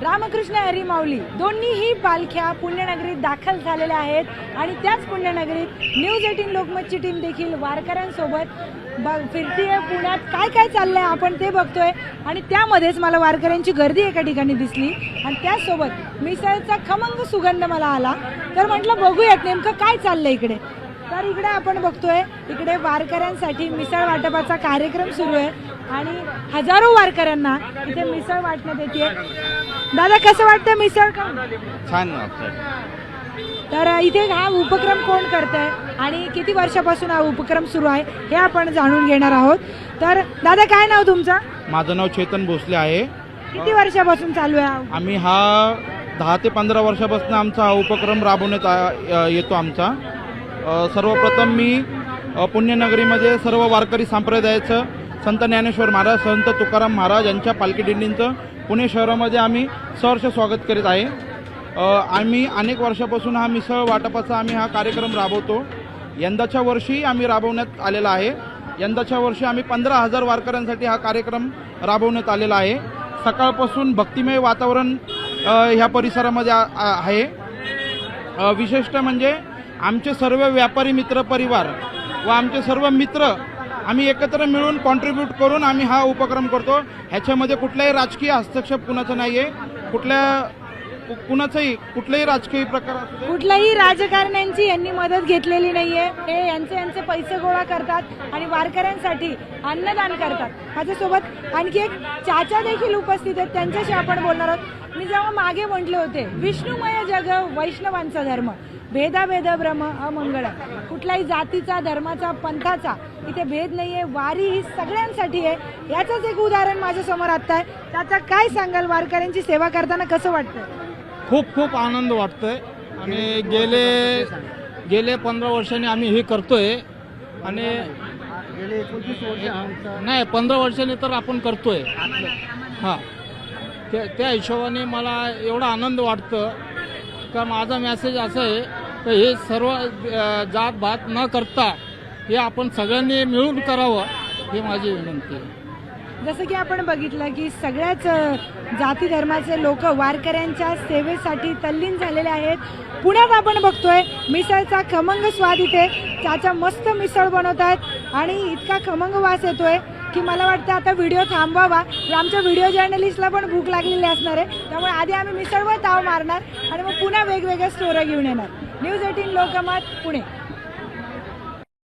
रामकृष्ण हरी माऊली दोन्हीही पालख्या पुण्यनगरीत दाखल झालेल्या आहेत आणि त्याच पुण्यनगरीत न्यूज 18 लोकमतची टीम देखील वारकऱ्यांसोबत फिरतीये। पुण्यात काय काय चाललंय आपण ते बघतोय आणि त्यामध्येच मला वारकऱ्यांची गर्दी एका ठिकाणी दिसली आणि त्याचसोबत मिसळचा खमंग सुगंध मला आला, तर म्हटलं बघूयात नेमकं काय चाललंय इकडे। तर इकडे आपण बघतोय इकडे वारकऱ्यांसाठी मिसळ वाटपाचा कार्यक्रम सुरू आहे आणि हजारो वारकऱ्यांना इथे मिसळ वाटण्यात येते। दादा कसं वाटतं मिसळ खाऊन? छान वाटतं। तर इथे हा उपक्रम कोण करतंय आणि किती वर्षापासून हा उपक्रम सुरू आहे हे आपण जाणून घेणार आहोत। तर दादा काय नाव तुमचं? माझं नाव चेतन भोसले आहे। किती वर्षापासून चालू आहे? आम्ही हा 10 ते 15 वर्षापासून आमचा हा उपक्रम राबवण्यात येतो आमचा। सर्वप्रथम मी पुण्यनगरीमध्ये सर्व वारकरी संप्रदायाचं संत ज्ञानेश्वर महाराज, संत तुकाराम महाराज यांच्या पालखी दिंडींचं पुणे शहरामध्ये आम्ही सहर्ष स्वागत करीत आहे। आम्ही अनेक वर्षापासून हा मिसळ वाटपाचा हा कार्यक्रम राबवतो। यंदाच्या वर्षी आम्ही राबवण्यात आलेला आहे। यंदाच्या वर्षी आम्ही 15,000 वारकऱ्यांसाठी हा कार्यक्रम राबवण्यात आलेला आहे। सकाळपासून भक्तिमय वातावरण ह्या परिसरामध्ये आहे। विशेषतः म्हणजे आमचे सर्व व्यापारी मित्र परिवार व आमचे सर्व मित्र आम्ही एकत्र मिळून कॉन्ट्रीब्यूट करून आम्ही हा उपक्रम करतो। ह्याच्यामध्ये कुठलाही राजकीय हस्तक्षेप कुणाचा नाही आहे, कुठलाही राजकीय प्रकार असू दे, कुठल्याही राजकारण्यांची यांनी मदत घेतलेली नाहीये। हे यांचे पैसे गोळा करतात आणि वारकऱ्यांसाठी अन्नदान करतात। माझ्यासोबत आणखी एक चाचा देखील उपस्थित आहेत, त्यांच्याशी आपण बोलणार आहोत। मी जेव्हा मागे म्हटले होते विष्णुमय जग वैष्णवांचा धर्म, भेदाभेद भ्रम अमंगळ, कुठल्याही जातीचा धर्माचा पंथाचा इथे भेद नाहीये, वारी ही सगळ्यांसाठी आहे। याचंच एक उदाहरण माझ्या समोर आता आहे। त्याचा काय सांगाल, वारकऱ्यांची सेवा करताना कसं वाटतं? खूप आनंद वाटतोय आणि गेले 15 वर्षांनी आम्ही हे करतोय आणि गेले 29 वर्ष नाही 15 वर्षांनी तर आपण करतोय। हां, त्या हिशोबाने मला एवढा आनंद वाटतं का माझा मेसेज असं आहे की हे सर्व जात भात न करता हे आपण सगळ्यांनी मिळून करावं ही माझी विनंती आहे। जसं की आपण बघितलं की सगळ्याच जाती धर्माचे लोक वारकऱ्यांच्या सेवेसाठी तल्लीन झालेले आहेत। पुण्यात आपण बघतोय मिसळचा खमंग स्वाद, इथे चाचा मस्त मिसळ बनवत आहेत आणि इतका खमंग वास येतोय की मला वाटतं आता व्हिडिओ थांबवावा। आमच्या व्हिडिओ जर्नलिस्टला पण भूक लागलेली असणार आहे, त्यामुळे आधी आम्ही मिसळवर ताव मारणार आणि मग पुन्हा वेगवेगळ्या स्टोऱ्या घेऊन येणार। न्यूज 18 लोकमत पुणे।